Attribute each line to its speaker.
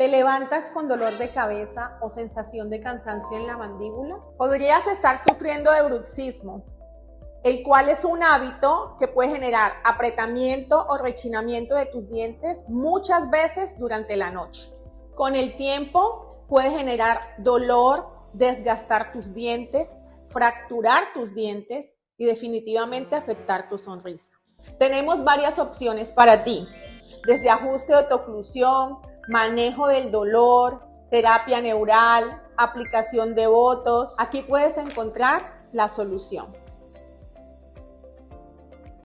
Speaker 1: ¿Te levantas con dolor de cabeza o sensación de cansancio en la mandíbula? Podrías estar sufriendo de bruxismo, el cual es un hábito que puede generar apretamiento o rechinamiento de tus dientes muchas veces durante la noche. Con el tiempo puede generar dolor, desgastar tus dientes, fracturar tus dientes y definitivamente afectar tu sonrisa. Tenemos varias opciones para ti, desde ajuste de oclusión, manejo del dolor, terapia neural, aplicación de botox. Aquí puedes encontrar la solución.